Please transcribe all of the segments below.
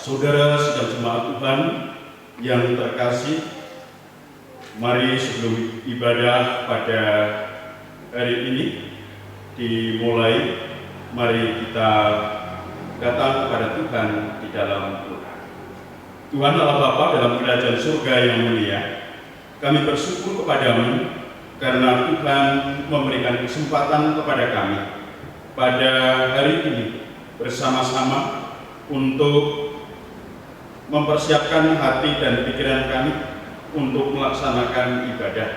Saudara sedang jemaat Tuhan yang terkasih, mari sebelum ibadah pada hari ini dimulai, mari kita datang kepada Tuhan di dalam doa. Tuhan Allah Bapa dalam kerajaan surga yang mulia, kami bersyukur kepadamu karena Tuhan memberikan kesempatan kepada kami pada hari ini bersama-sama untuk mempersiapkan hati dan pikiran kami untuk melaksanakan ibadah.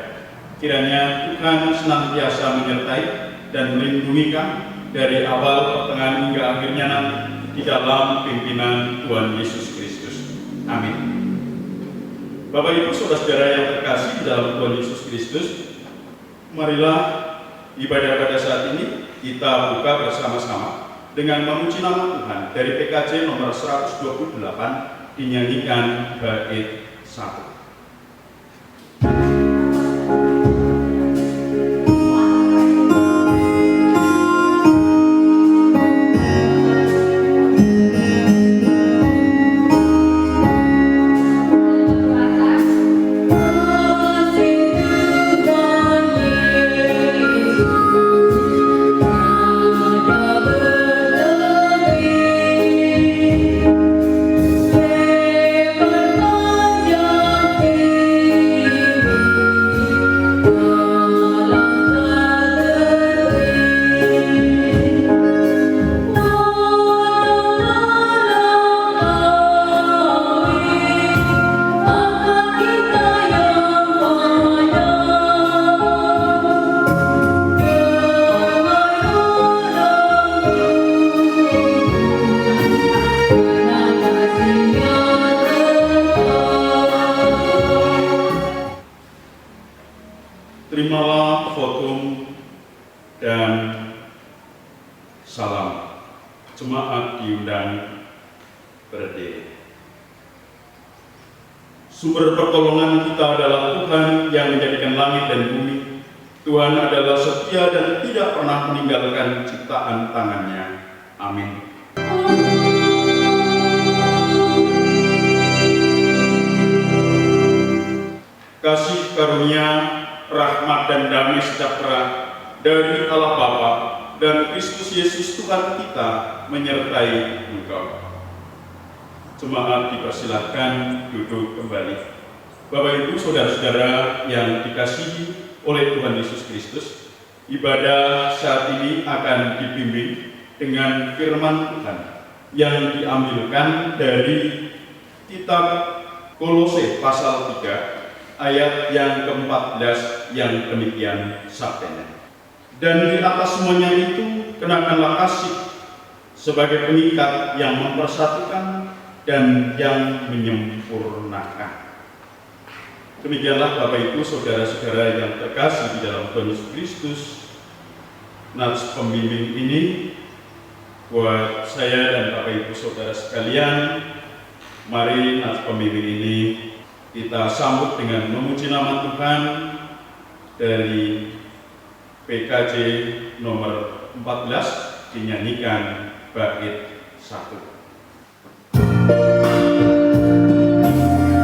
Kiranya Tuhan senantiasa menyertai dan melindungi kami dari awal, pertengahan hingga akhirnya nanti di dalam pimpinan Tuhan Yesus Kristus. Amin. Bapak Ibu Saudara-saudara yang terkasih dalam Tuhan Yesus Kristus, marilah ibadah pada saat ini kita buka bersama-sama dengan memuji nama Tuhan dari PKJ nomor 128 dinyanyikan bait 1. Terimalah votum dan salam. Jemaat diundang berdiri. Sumber pertolongan kita adalah Tuhan yang menjadikan langit dan bumi. Tuhan adalah setia dan tidak pernah meninggalkan ciptaan tangannya. Amin. Kasih karunia, rahmat dan damai sejahtera dari Allah Bapa dan Kristus Yesus Tuhan kita menyertai engkau. Jemaat dipersilahkan duduk kembali. Bapak Ibu Saudara-saudara yang dikasihi oleh Tuhan Yesus Kristus, ibadah saat ini akan dibimbing dengan firman Tuhan yang diambilkan dari kitab Kolose pasal 3 ayat yang ke-14 yang demikian sabdanya. Dan di atas semuanya itu kenakanlah kasih sebagai pengikat yang mempersatukan dan yang menyempurnakan. Demikianlah Bapak Ibu Saudara-saudara yang terkasih di dalam Tuhan Yesus Kristus, nats pembimbing ini buat saya dan Bapak Ibu Saudara sekalian. Mari nats pembimbing ini kita sambut dengan memuji nama Tuhan dari PKJ nomor 14 dinyanyikan bait 1. Terima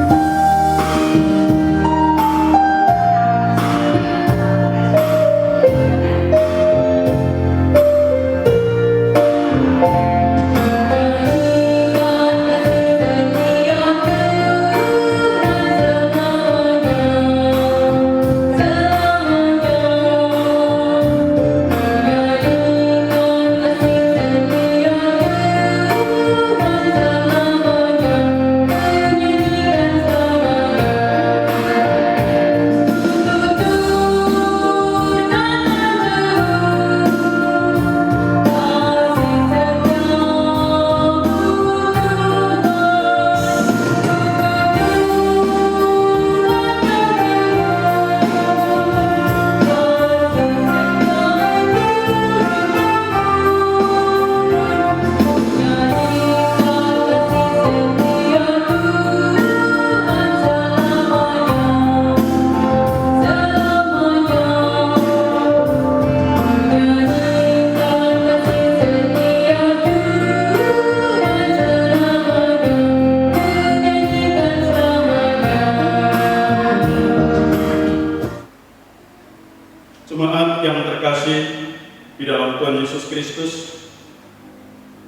Kristus,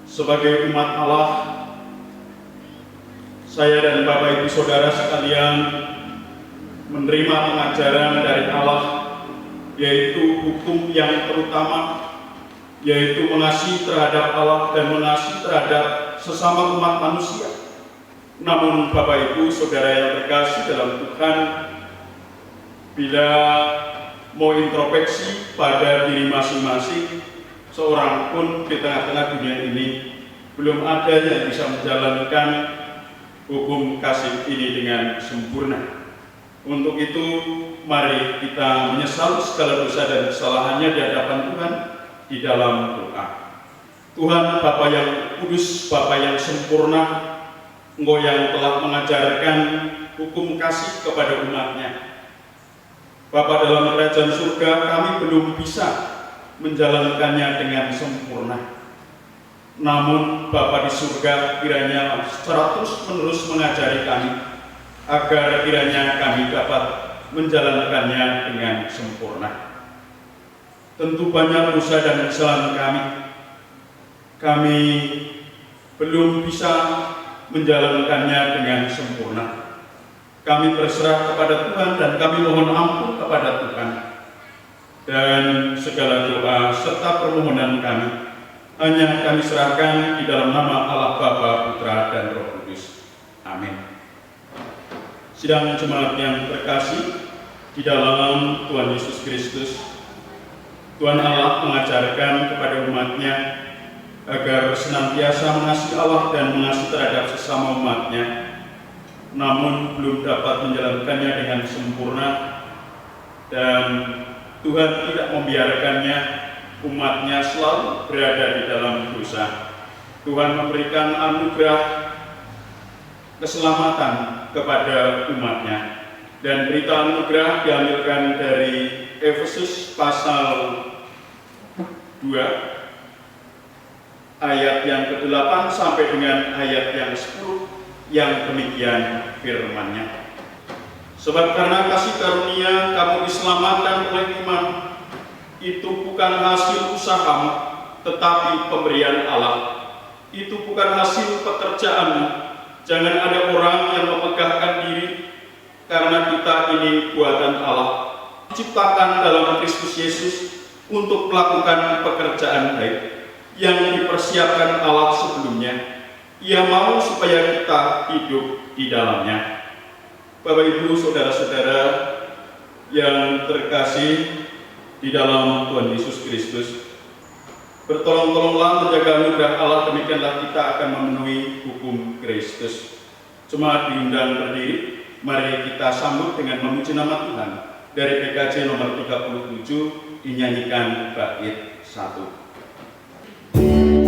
sebagai umat Allah, saya dan Bapak Ibu Saudara sekalian menerima pengajaran dari Allah, yaitu hukum yang terutama, yaitu mengasihi terhadap Allah dan mengasihi terhadap sesama umat manusia. Namun Bapak Ibu Saudara yang terkasih dalam Tuhan, bila mau introspeksi pada diri masing-masing, seorang pun di tengah-tengah dunia ini belum ada yang bisa menjalankan hukum kasih ini dengan sempurna. Untuk itu, mari kita menyesal segala dosa dan kesalahannya di hadapan Tuhan di dalam doa. Tuhan Bapa yang kudus, Bapa yang sempurna, Engkau yang telah mengajarkan hukum kasih kepada umat-Nya. Bapa dalam kerajaan surga, kami belum bisa menjalankannya dengan sempurna. Namun Bapa di surga kiranya secara terus-menerus mengajari kami, agar kiranya kami dapat menjalankannya dengan sempurna. Tentu banyak dosa dan kesalahan kami belum bisa menjalankannya dengan sempurna. Kami berserah kepada Tuhan dan kami mohon ampun kepada Tuhan. Dan segala doa serta permohonan kami hanya kami serahkan di dalam nama Allah Bapa, Putra, dan Roh Kudus. Amin. Sidang jemaat yang terkasih di dalam Tuhan Yesus Kristus, Tuhan Allah mengajarkan kepada umat-Nya agar senantiasa mengasihi Allah dan mengasihi terhadap sesama umat-Nya, namun belum dapat menjalankannya dengan sempurna, dan Tuhan tidak membiarkannya umat-Nya selalu berada di dalam dosa. Tuhan memberikan anugerah keselamatan kepada umat-Nya, dan berita anugerah diambilkan dari Efesus pasal 2 ayat yang ke-8 sampai dengan ayat yang 10, yang demikian firman-Nya. Sebab karena kasih karunia kamu diselamatkan oleh iman, itu bukan hasil usahamu, tetapi pemberian Allah. Itu bukan hasil pekerjaanmu. Jangan ada orang yang memegahkan diri, karena kita ini buatan Allah, diciptakan dalam Kristus Yesus untuk melakukan pekerjaan baik yang dipersiapkan Allah sebelumnya. Ia mau supaya kita hidup di dalamnya. Bapak Ibu Saudara-saudara yang terkasih di dalam Tuhan Yesus Kristus, bertolong-tolonglah menjaga anugerah Allah, demikianlah kita akan memenuhi hukum Kristus. Jemaat diundang berdiri, mari kita sambut dengan memuji nama Tuhan. Dari PKJ nomor 37 dinyanyikan bait 1. Amen.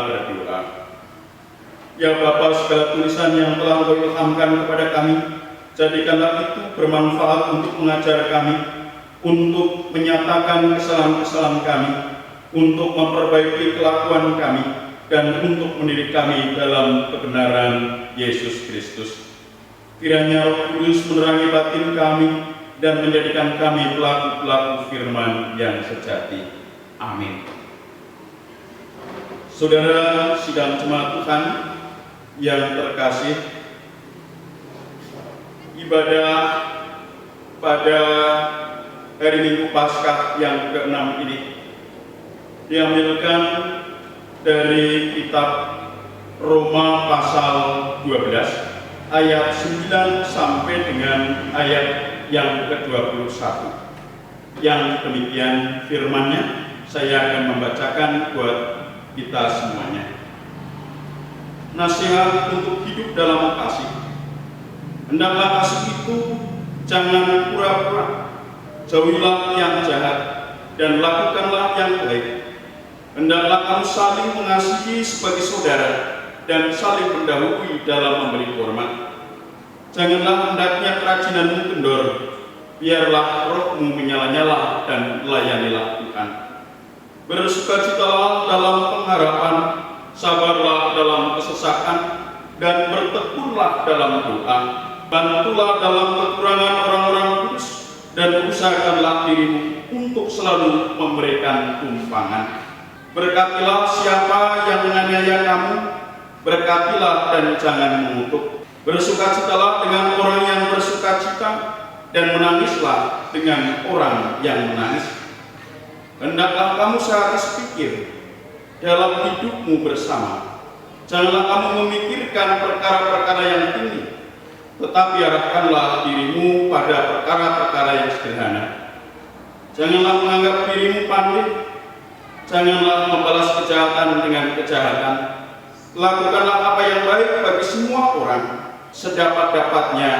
kita berdoa. Ya Bapa, segala tulisan yang telah Engkau ilhamkan kepada kami, jadikanlah itu bermanfaat untuk mengajar kami, untuk menyatakan kesalahan-kesalahan kami, untuk memperbaiki kelakuan kami, dan untuk mendidik kami dalam kebenaran Yesus Kristus. Kiranya Roh Kudus menerangi batin kami dan menjadikan kami pelaku-pelaku firman yang sejati. Amin. Saudara sidang jemaat Tuhan yang terkasih, ibadah pada hari Minggu Paskah yang ke-6 ini diambilkan dari kitab Roma pasal 12 ayat 9 sampai dengan ayat yang ke-21. Yang demikian firman-Nya saya akan membacakan buat kita semuanya. Nasihat untuk hidup dalam kasih. Hendaklah kasih itu jangan pura-pura. Jauhilah yang jahat dan lakukanlah yang baik. Hendaklah kamu saling mengasihi sebagai saudara dan saling mendahului dalam memberi hormat. Janganlah hendaknya kerajinanmu kendor. Biarlah rohmu menyala-nyala dan layanilah Tuhan. Bersukacitalah dalam pengharapan, sabarlah dalam kesesakan, dan bertekunlah dalam doa. Bantulah dalam kekurangan orang-orang kudus, dan usahakanlah dirimu untuk selalu memberikan tumpangan. Berkatilah siapa yang menganiaya kamu, berkatilah dan jangan mengutuk. Bersukacitalah dengan orang yang bersukacita, dan menangislah dengan orang yang menangis. Hendaklah kamu sehabis pikir dalam hidupmu bersama. Janganlah kamu memikirkan perkara-perkara yang tinggi, tetapi arahkanlah dirimu pada perkara-perkara yang sederhana. Janganlah menganggap dirimu pandai, janganlah membalas kejahatan dengan kejahatan. Lakukanlah apa yang baik bagi semua orang, sedapat-dapatnya.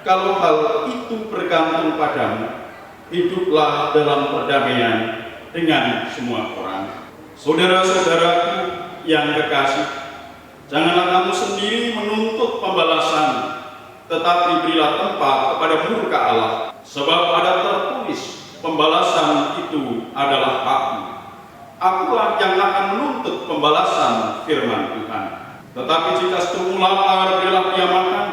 Kalau hal itu bergantung padamu, hiduplah dalam perdamaian dengan semua orang. Saudara-saudaraku yang kekasih, janganlah kamu sendiri menuntut pembalasan, tetapi berilah tempat kepada murka Allah. Sebab ada tertulis, pembalasan itu adalah Aku. Akulah yang akan menuntut pembalasan, firman Tuhan. Tetapi jika seteru lapar, berilah dia makan.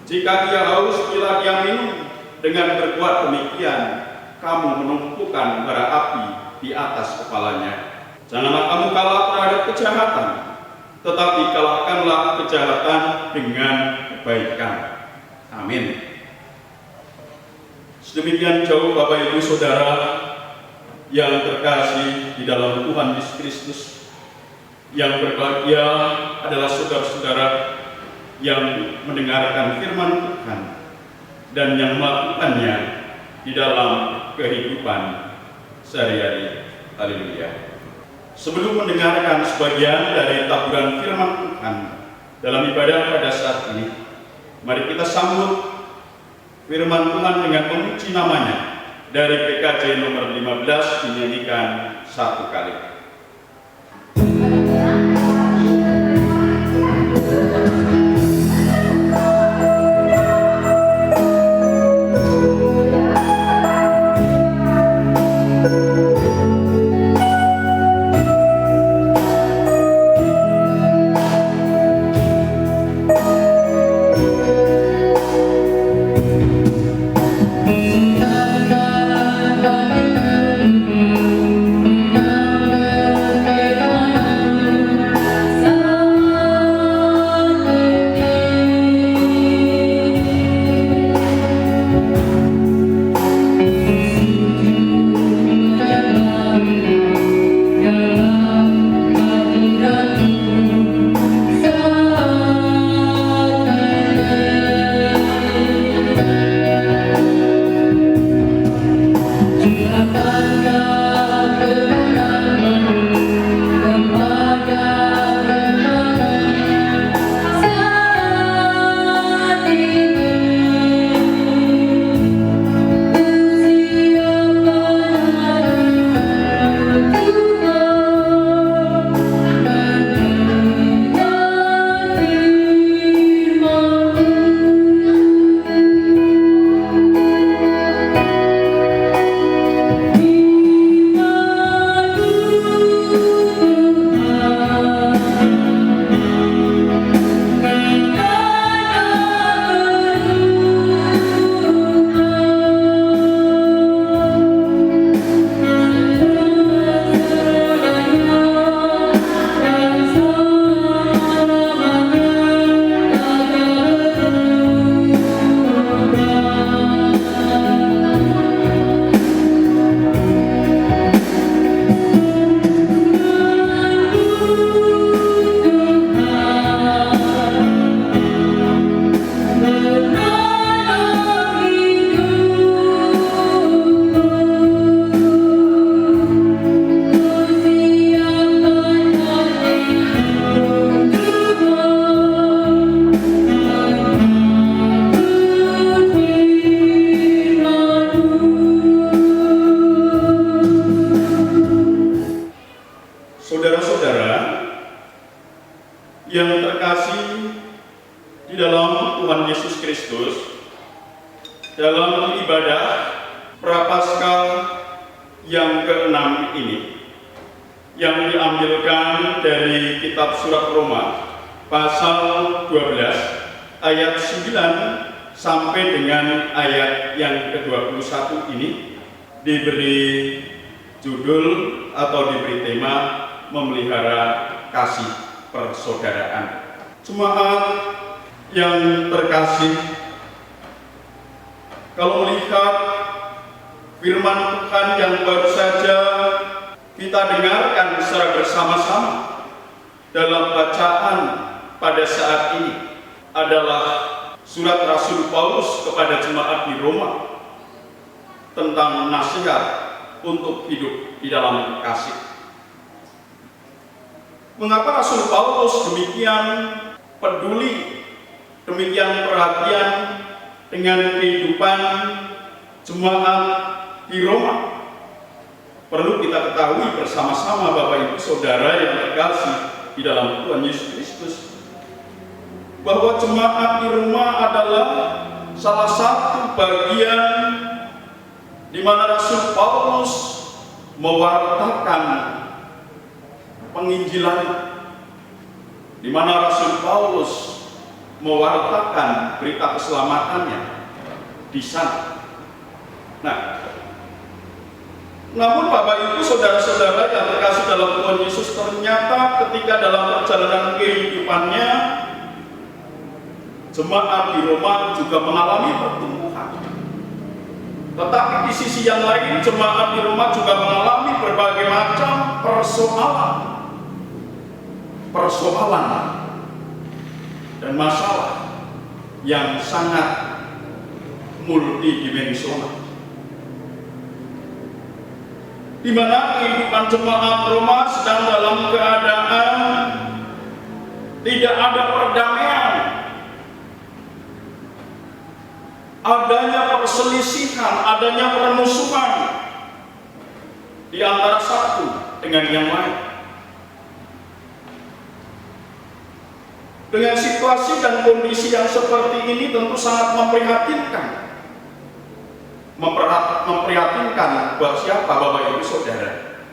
Jika dia haus, berilah dia minum. Dengan berbuat demikian, kamu menumpukan bara api di atas kepalanya. Janganlah kamu kalah terhadap kejahatan, tetapi kalahkanlah kejahatan dengan kebaikan. Amin. Sedemikian jauh Bapak Ibu Saudara yang terkasih di dalam Tuhan Yesus Kristus. Yang berbahagia adalah saudara-saudara yang mendengarkan firman Tuhan dan yang melakukannya di dalam kehidupan sehari-hari. Haleluya. Sebelum mendengarkan sebagian dari taburan firman Tuhan dalam ibadah pada saat ini, mari kita sambut firman Tuhan dengan memuji namanya. Dari PKJ nomor 15 dinyanyikan satu kali. yang terkasih di dalam Tuhan Yesus Kristus, dalam ibadah Prapaskah yang ke-6 ini, yang diambilkan dari kitab Surat Roma pasal 12 ayat 9 sampai dengan ayat yang ke-21 ini, diberi judul atau diberi tema memelihara kasih persaudaraan. Jemaat yang terkasih, kalau melihat firman Tuhan yang baru saja kita dengarkan secara bersama-sama dalam bacaan pada saat ini adalah surat Rasul Paulus kepada jemaat di Roma tentang nasihat untuk hidup di dalam kasih. Mengapa Rasul Paulus demikian peduli, demikian perhatian dengan kehidupan jemaat di Roma? Perlu kita ketahui bersama-sama Bapak Ibu Saudara yang terkasih di dalam Tuhan Yesus Kristus, bahwa jemaat di Roma adalah salah satu bagian di mana Rasul Paulus mewartakan penginjilan, di mana Rasul Paulus mewartakan berita keselamatannya di sana. Nah, namun Bapak Ibu Saudara-saudara yang terkasih dalam Tuhan Yesus, ternyata ketika dalam perjalanan kehidupannya jemaat di Roma juga mengalami pertumbuhan. Tetapi di sisi yang lain, jemaat di Roma juga mengalami berbagai macam persoalan dan masalah yang sangat multidimensional, di mana kehidupan jemaat Roma sedang dalam keadaan tidak ada perdamaian, adanya perselisihan, adanya permusuhan di antara satu dengan yang lain. Dengan situasi dan kondisi yang seperti ini tentu sangat memprihatinkan. Memprihatinkan buat siapa Bapak Ibu Saudara?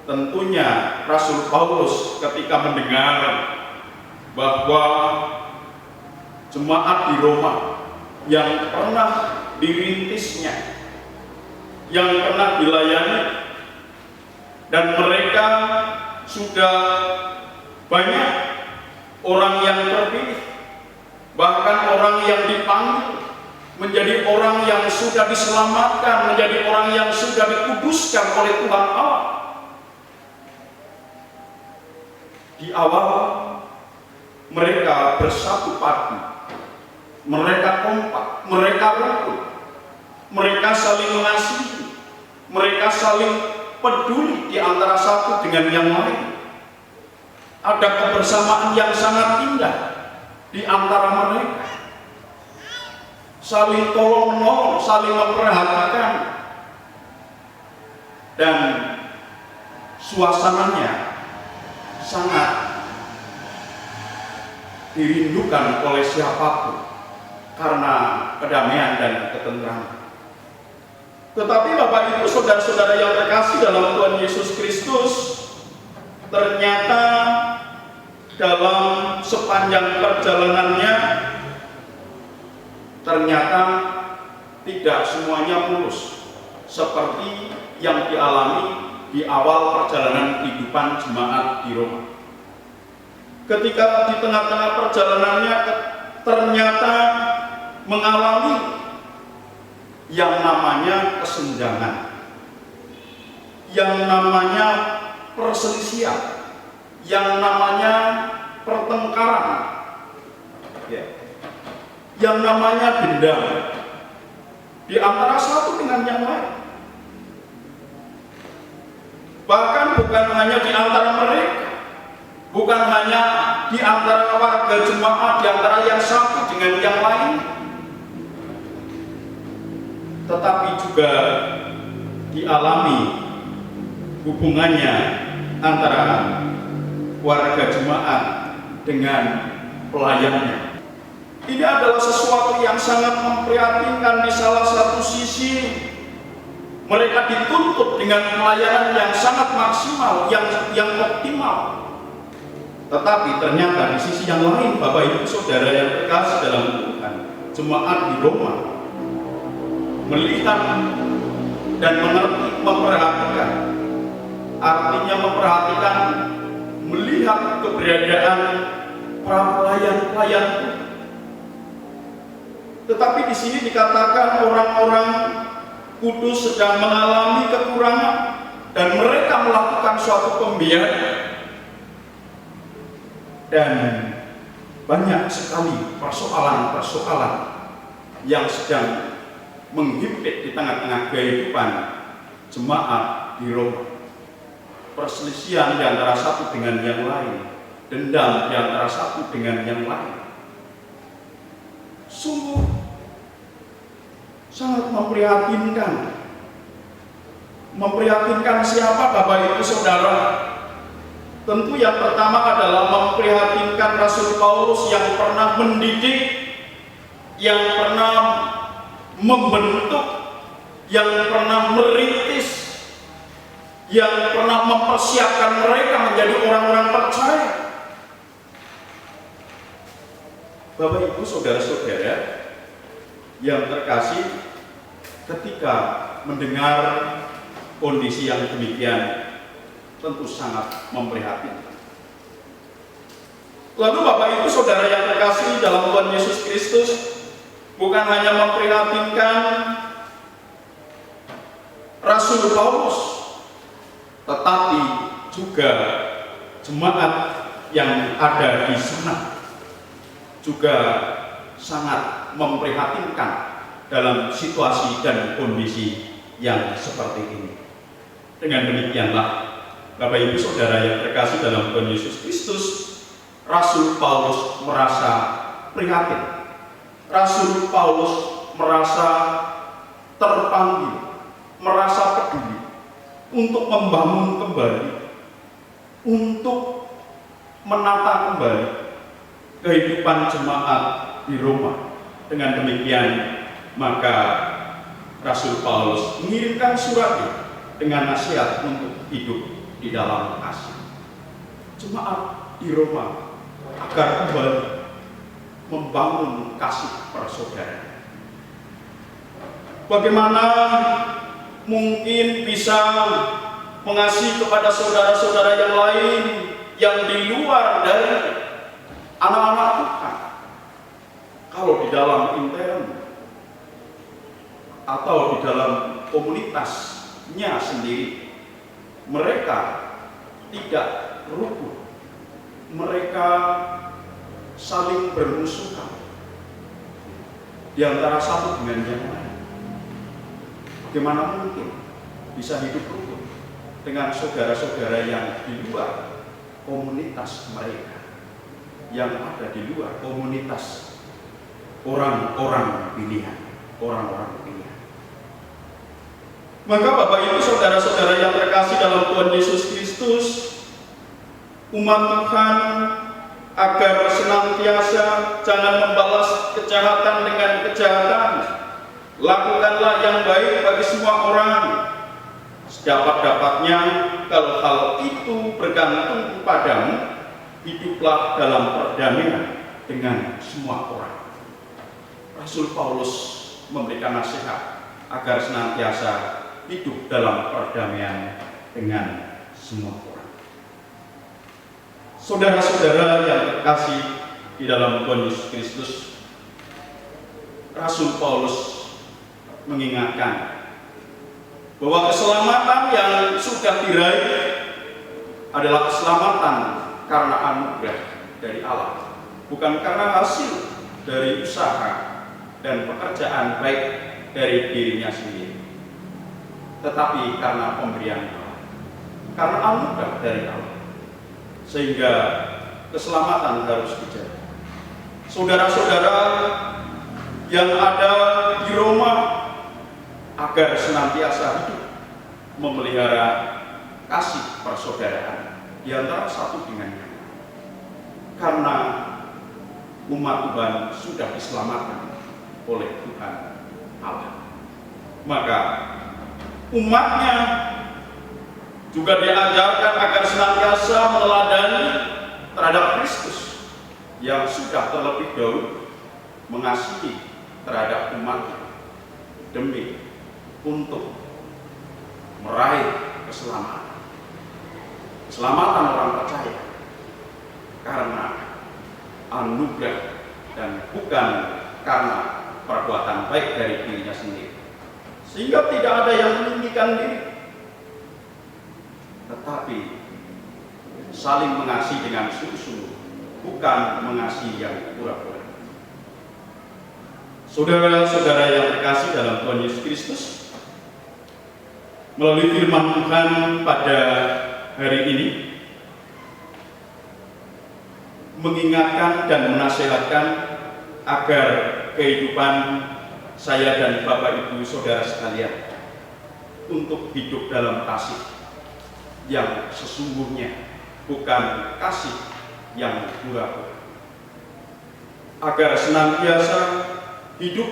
Tentunya Rasul Paulus ketika mendengar bahwa jemaat di Roma yang pernah dirintisnya, yang pernah dilayani, dan mereka sudah banyak orang yang terpilih, bahkan orang yang dipanggil menjadi orang yang sudah diselamatkan, menjadi orang yang sudah dikuduskan oleh Tuhan Allah. Di awal mereka bersatu padu, mereka kompak, mereka rukun, mereka saling mengasihi, mereka saling peduli di antara satu dengan yang lain. Ada kebersamaan yang sangat indah di antara mereka, saling tolong-menolong, saling memperhatikan, dan suasananya sangat dirindukan oleh siapapun karena kedamaian dan ketentraman. Tetapi Bapak Ibu Saudara-saudara yang terkasih dalam Tuhan Yesus Kristus, ternyata dalam sepanjang perjalanannya ternyata tidak semuanya mulus seperti yang dialami di awal perjalanan kehidupan jemaat di Roma. Ketika di tengah-tengah perjalanannya ternyata mengalami yang namanya kesenjangan, yang namanya perselisihan, yang namanya pertengkaran, yang namanya dendam di antara satu dengan yang lain. Bahkan bukan hanya di antara mereka, bukan hanya di antara warga jemaat, di antara yang satu dengan yang lain, tetapi juga dialami hubungannya antara warga jemaat dengan pelayannya. Ini adalah sesuatu yang sangat memprihatinkan. Di salah satu sisi mereka dituntut dengan pelayanan yang sangat maksimal, yang optimal. Tetapi ternyata di sisi yang lain, Bapak Ibu Saudara yang terkasih dalam Tuhan, jemaat di Roma melihat dan mengerti, memperhatikan. Artinya memperhatikan, melihat keberadaan para pelayan-pelayan. Tetapi di sini dikatakan orang-orang kudus sedang mengalami kekurangan dan mereka melakukan suatu pembiayaan. Dan banyak sekali persoalan-persoalan yang sedang menghimpit di tengah-tengah kehidupan jemaat di Roma. Perselisihan di antara satu dengan yang lain, dendam di antara satu dengan yang lain. Sungguh sangat memprihatinkan. Memprihatinkan siapa, Bapak Ibu Saudara? Tentu yang pertama adalah memprihatinkan Rasul Paulus yang pernah mendidik, yang pernah membentuk, yang pernah merintis, yang pernah mempersiapkan mereka menjadi orang-orang percaya. Bapak Ibu Saudara-saudara yang terkasih, ketika mendengar kondisi yang demikian tentu sangat memprihatinkan. Lalu Bapak Ibu Saudara yang terkasih dalam Tuhan Yesus Kristus, bukan hanya memprihatinkan Rasul Paulus, tetapi juga jemaat yang ada di sana juga sangat memprihatinkan dalam situasi dan kondisi yang seperti ini. Dengan demikianlah, Bapak Ibu Saudara yang terkasih dalam Tuhan Yesus Kristus, Rasul Paulus merasa prihatin. Rasul Paulus merasa terpanggil, merasa peduli untuk membangun kembali, untuk menata kembali kehidupan jemaat di Roma. Dengan demikian, maka Rasul Paulus mengirimkan suratnya dengan nasihat untuk hidup di dalam kasih. Jemaat di Roma agar kembali membangun kasih persaudaraan. Bagaimana mungkin bisa mengasihi kepada saudara-saudara yang lain yang di luar dari anak-anak Tuhan, kalau di dalam intern atau di dalam komunitasnya sendiri mereka tidak rukun, mereka saling bermusuhan di antara satu dengan yang lain. Bagaimana mungkin bisa hidup rukun dengan saudara-saudara yang di luar komunitas mereka, yang ada di luar komunitas orang-orang pilihan, orang-orang pilihan. Maka Bapak Ibu Saudara-saudara yang terkasih dalam Tuhan Yesus Kristus, umat Tuhan agar senantiasa jangan membalas kejahatan dengan kejahatan. Lakukanlah yang baik bagi semua orang, sedapat-dapatnya. Kalau hal itu bergantung kepadamu, hiduplah dalam perdamaian dengan semua orang. Rasul Paulus memberikan nasihat agar senantiasa hidup dalam perdamaian dengan semua orang. Saudara-saudara yang terkasih di dalam Tuhan Yesus Kristus, Rasul Paulus mengingatkan bahwa keselamatan yang sudah diraih adalah keselamatan karena anugerah dari Allah, bukan karena hasil dari usaha dan pekerjaan baik dari dirinya sendiri, tetapi karena pemberian Allah, karena anugerah dari Allah, sehingga keselamatan harus dijaga. Saudara-saudara yang ada di Roma agar senantiasa hidup memelihara kasih persaudaraan di antara satu dengan yang lain. karena umat Tuhan sudah diselamatkan oleh Tuhan Allah. Maka umatnya juga diajarkan agar senantiasa meneladani terhadap Kristus yang sudah terlebih dahulu mengasihi terhadap umatnya demi untuk meraih keselamatan orang percaya karena anugerah dan bukan karena perbuatan baik dari dirinya sendiri, sehingga tidak ada yang meninggikan diri, tetapi saling mengasihi dengan sungguh-sungguh, bukan mengasihi yang pura-pura. Saudara-saudara yang terkasih dalam Tuhan Yesus Kristus, melalui firman Tuhan pada hari ini mengingatkan dan menasihatkan agar kehidupan saya dan Bapak Ibu Saudara sekalian untuk hidup dalam kasih yang sesungguhnya, bukan kasih yang pura-pura, agar senantiasa hidup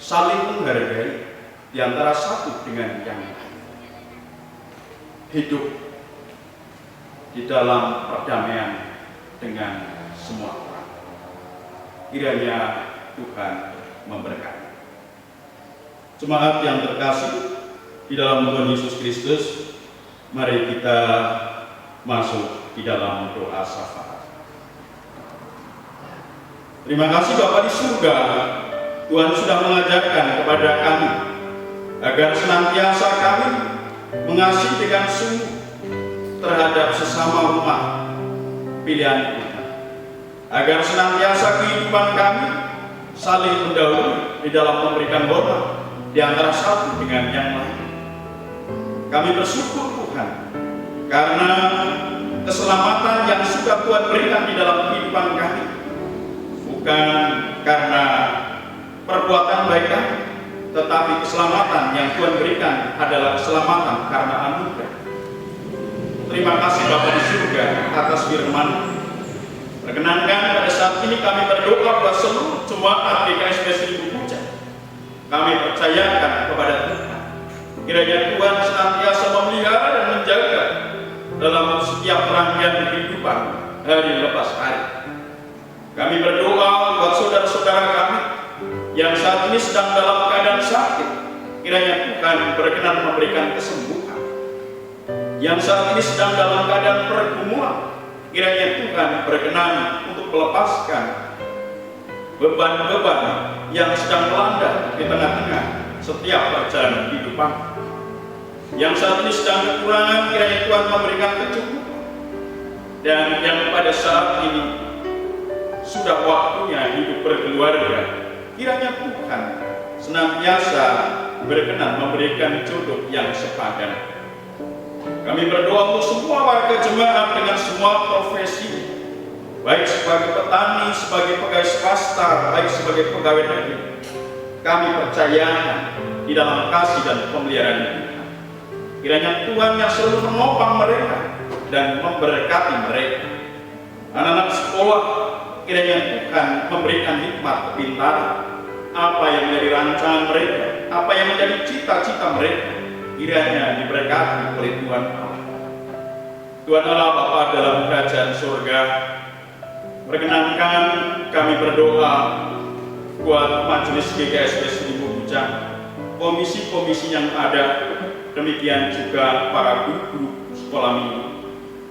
saling menghargai di antara satu dengan yang lain, hidup di dalam perdamaian dengan semua orang. Kiranya Tuhan memberkati. Jemaat yang terkasih di dalam Tuhan Yesus Kristus, mari kita masuk di dalam doa syafaat. Terima kasih Bapa di surga, Tuhan sudah mengajarkan kepada kami agar senantiasa kami mengasihi dengan sungguh terhadap sesama umat pilihan Tuhan, agar senantiasa kehidupan kami saling mendahului di dalam memberikan hormat di antara satu dengan yang lain. Kami bersyukur Tuhan karena keselamatan yang sudah Tuhan berikan di dalam kehidupan kami, bukan karena perbuatan baik kami, tetapi keselamatan yang Tuhan berikan adalah keselamatan karena anugerah. Terima kasih Bapa di surga atas firman. Perkenankan pada saat ini kami berdoa buat seluruh jemaat GKSP Seribu Puja. Kami percayakan kepada Tuhan, kiranya Tuhan senantiasa memelihara dan menjaga dalam setiap rangkaian kehidupan hari lepas hari. Kami berdoa buat saudara-saudara kami yang saat ini sedang dalam keadaan sakit, kiranya Tuhan berkenan memberikan kesembuhan. Yang saat ini sedang dalam keadaan pergumulan, kiranya Tuhan berkenan untuk melepaskan beban-beban yang sedang melanda di tengah-tengah setiap perjalanan kehidupan. Yang saat ini sedang kekurangan, kiranya Tuhan memberikan kecukupan. Dan yang pada saat ini sudah waktunya hidup berkeluarga, kiranya Tuhan senantiasa berkenan memberikan jodoh yang sepadan. Kami berdoa untuk semua warga jemaat dengan semua profesi, baik sebagai petani, sebagai pegawai swasta, baik sebagai pegawai negeri. Kami percayakan di dalam kasih dan pemeliharaan Tuhan. Kiranya Tuhan yang selalu menopang mereka dan memberkati mereka. Anak-anak sekolah, kiranya Tuhan memberikan hikmat kepintaran, apa yang menjadi rancangan mereka, apa yang menjadi cita-cita mereka, kiranya diberkati oleh Tuhan Allah. Tuhan Allah Bapa dalam kerajaan surga, perkenankan kami berdoa buat majelis GKSP Seribu Puja, komisi-komisi yang ada, demikian juga para guru-guru sekolah minggu,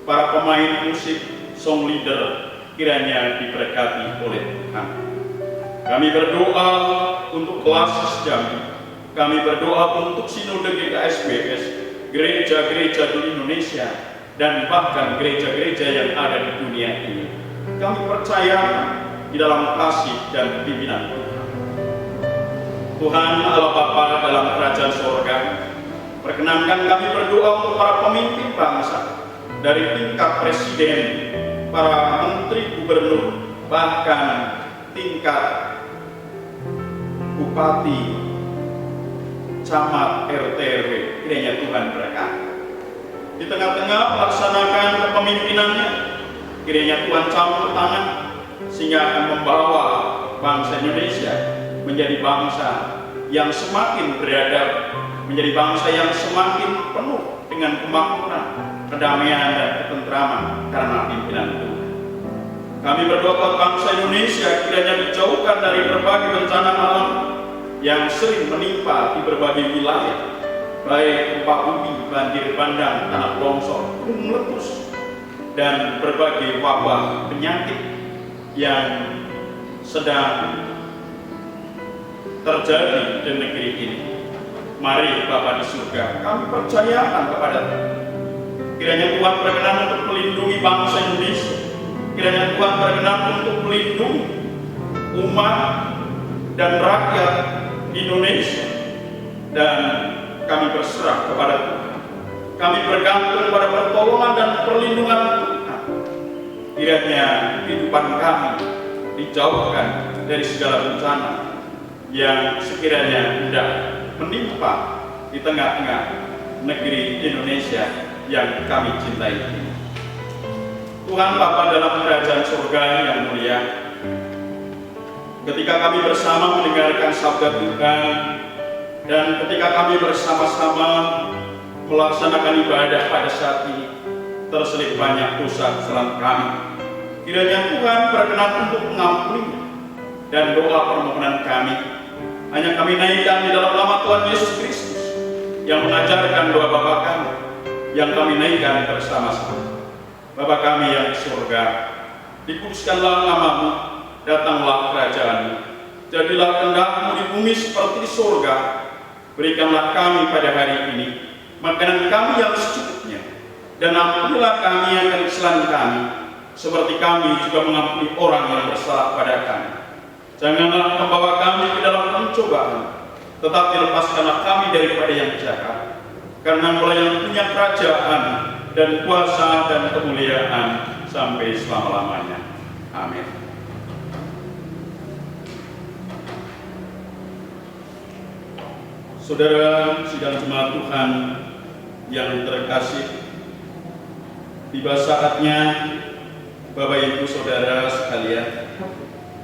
para pemain musik, song leader, kiranya diberkati oleh Tuhan. Kami berdoa untuk kelas Jambi. Kami berdoa untuk sinode GKSBS, gereja-gereja di Indonesia, dan bahkan gereja-gereja yang ada di dunia ini. Kami percaya di dalam kasih dan pimpinan Tuhan. Tuhan Allah Bapa dalam kerajaan surga, perkenankan kami berdoa untuk para pemimpin bangsa, dari tingkat presiden, para menteri, gubernur, bahkan tingkat bupati, camat, RT, RW, kiranya Tuhan berkati. Di tengah-tengah melaksanakan kepemimpinannya, Kiranya Tuhan campur tangan sehingga akan membawa bangsa Indonesia menjadi bangsa yang semakin beradab, menjadi bangsa yang semakin penuh dengan kemakmuran, kedamaian dan ketentraman karena pimpinan Tuhan. Kami berdoa buat bangsa Indonesia kiranya dijauhkan dari berbagai bencana alam yang sering menimpa di berbagai wilayah, baik gempa bumi, banjir bandang, tanah longsor, gunung meletus, dan berbagai wabah penyakit yang sedang terjadi di negeri ini. Mari Bapa di surga, kami percayakan kepada Tuhan. Kiranya Tuhan berkenan untuk melindungi bangsa Indonesia. Kiranya Tuhan berkenan untuk melindungi umat dan rakyat Indonesia. Dan kami berserah kepada Tuhan. Kami bergantung pada pertolongan dan perlindungan Tuhan. Kiranya kehidupan kami dijauhkan dari segala bencana yang sekiranya hendak menimpa di tengah-tengah negeri Indonesia yang kami cintai ini. Tuhan Bapa dalam kerajaan surga yang mulia, ketika kami bersama mendengarkan sabda Tuhan dan ketika kami bersama-sama melaksanakan ibadah pada saat ini, terselip banyak dosa kesalahan kami. Kiranya Tuhan berkenan untuk mengampuni, dan doa permohonan kami hanya kami naikkan di dalam nama Tuhan Yesus Kristus yang mengajarkan doa Bapa kami, yang kami naikkan bersama-sama. Bapa kami yang di surga, dikuduskanlah nama-Mu, datanglah kerajaan-Mu, jadilah kehendak-Mu di bumi seperti di surga. Berikanlah kami pada hari ini makanan kami yang secukupnya, dan ampunilah kami akan kesalahan kami, seperti kami juga mengampuni orang yang bersalah pada kami. Janganlah membawa kami ke dalam pencobaan, tetapi lepaskanlah kami daripada yang jahat. Karena Engkau yang punya kerajaan dan kuasa dan kemuliaan sampai selama-lamanya. Amin. Saudara sidang jemaat Tuhan yang terkasih, tiba saatnya Bapak Ibu Saudara sekalian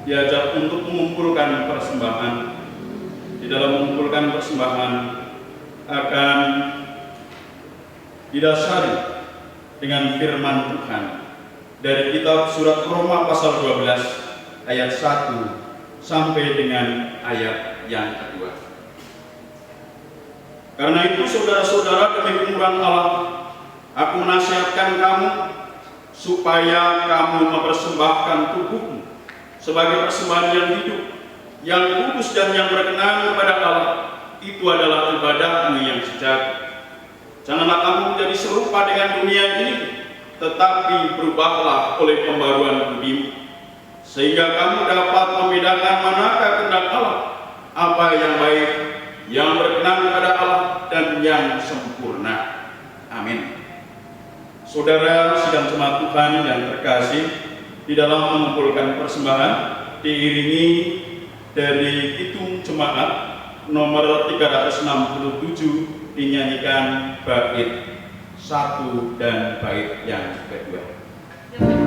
diajak untuk mengumpulkan persembahan. Di dalam mengumpulkan persembahan akan didasari dengan firman Tuhan dari kitab surat Roma pasal 12 ayat 1 sampai dengan ayat yang kedua. Karena itu saudara-saudara, demi kemurahan Allah, aku menasihatkan kamu supaya kamu mempersembahkan tubuhmu sebagai persembahan yang hidup, yang kudus dan yang berkenan kepada Allah. Itu adalah ibadahmu yang sejati. Janganlah kamu menjadi serupa dengan dunia ini, tetapi berubahlah oleh pembaruan budimu, sehingga kamu dapat membedakan manakah kehendak Allah, apa yang baik, yang berkenan kepada Allah, dan yang sempurna. Amin. Saudara sidang jemaat Tuhan yang terkasih, di dalam mengumpulkan persembahan diiringi dari Kidung Jemaat nomor 367 dinyanyikan bait 1 dan bait yang kedua. Dari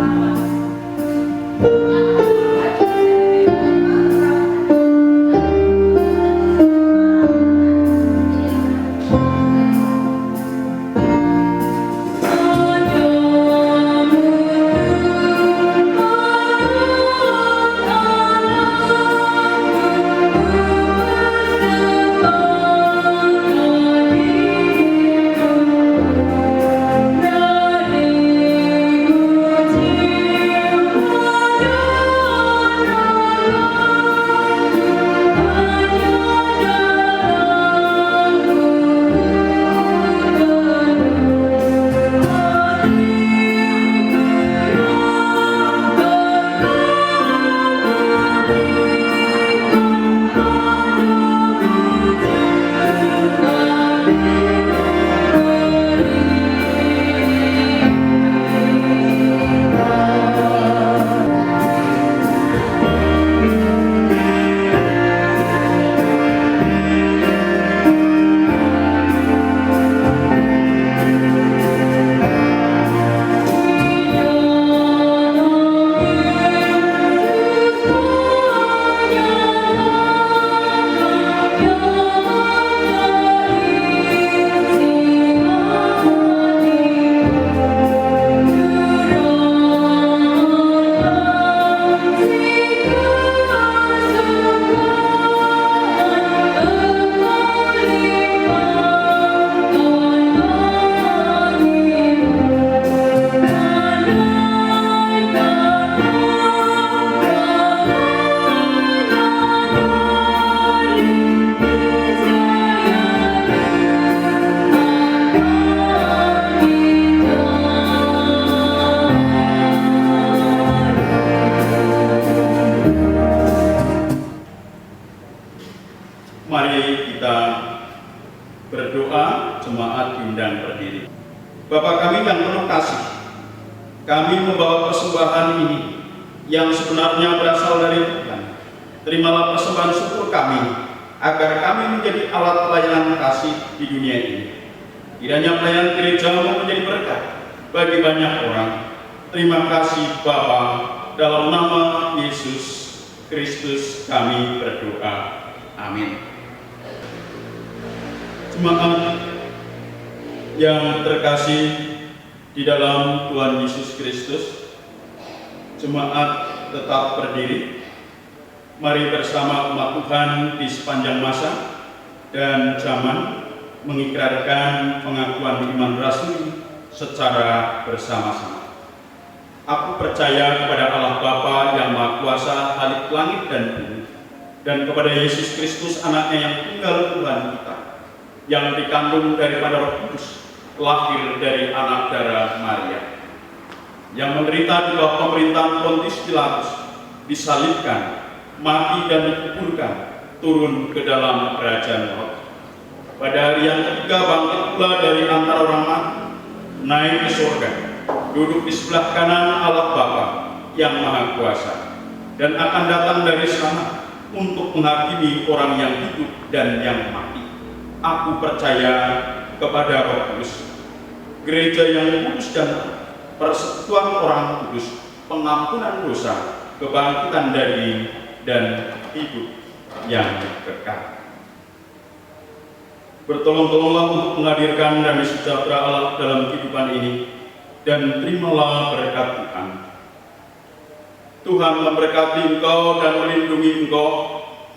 jemaat diundang berdiri. Bapa kami yang penuh kasih, kami membawa persembahan ini yang sebenarnya berasal dari Tuhan. Terimalah persembahan syukur kami, agar kami menjadi alat pelayanan kasih di dunia ini. Kiranya pelayanan gereja-Mu menjadi berkat bagi banyak orang. Terima kasih Bapa, dalam nama Yesus Kristus kami berdoa. Amin. Jemaat yang terkasih di dalam Tuhan Yesus Kristus, jemaat tetap berdiri. Mari bersama umat Tuhan di sepanjang masa dan zaman mengikrarkan pengakuan iman rasmi secara bersama-sama. Aku percaya kepada Allah Bapa yang Maha Kuasa, Khalik langit dan bumi, dan kepada Yesus Kristus, Anaknya yang tunggal Tuhan kita, yang dikandung daripada Roh Kudus, lahir dari anak darah Maria, yang menderita di bawah pemerintahan Pontius Pilatus, disalibkan, mati dan dikuburkan, turun ke dalam kerajaan maut. Pada hari yang ketiga bangkit pula dari antara orang mati, naik ke surga, duduk di sebelah kanan Allah Bapa yang Maha Kuasa, dan akan datang dari sana untuk menghakimi orang yang hidup dan yang mati. Aku percaya kepada Roh Kudus, gereja yang kudus dan persekutuan orang kudus, pengampunan dosa, kebangkitan dari dan hidup yang kekal. Bertolong-tolonglah untuk menghadirkan damai sejahtera Allah dalam kehidupan ini, dan terimalah berkat Tuhan. Tuhan memberkati engkau dan melindungi engkau.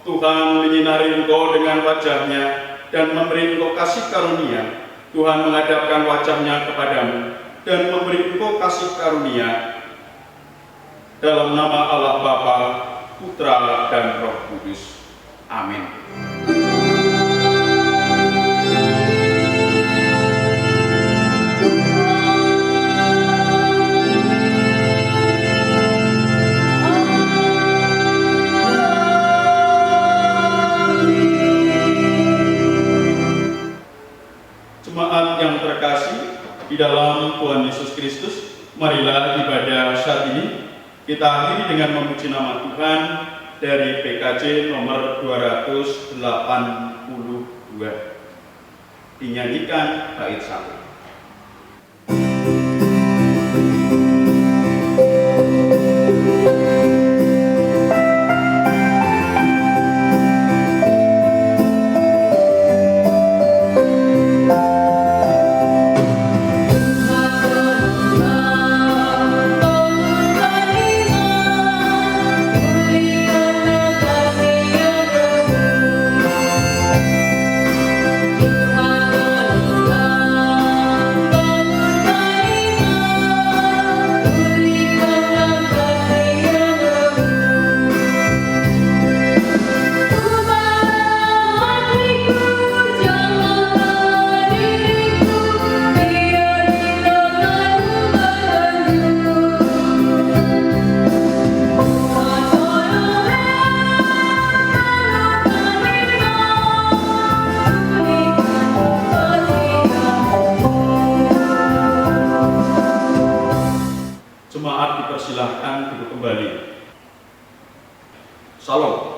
Tuhan menyinari engkau dengan wajah-Nya dan memberi engkau kasih karunia. Tuhan menghadapkan wajah-Nya kepadamu dan memberi engkau kasih karunia. Dalam nama Allah Bapa, Putra dan Roh Kudus. Amin. Jemaat yang terkasih di dalam Tuhan Yesus Kristus, marilah ibadah saat ini kita akhiri dengan memuji nama Tuhan dari PKJ nomor 282, dinyanyikan bait 1. Jemaat dipersilahkan duduk kembali. Salam.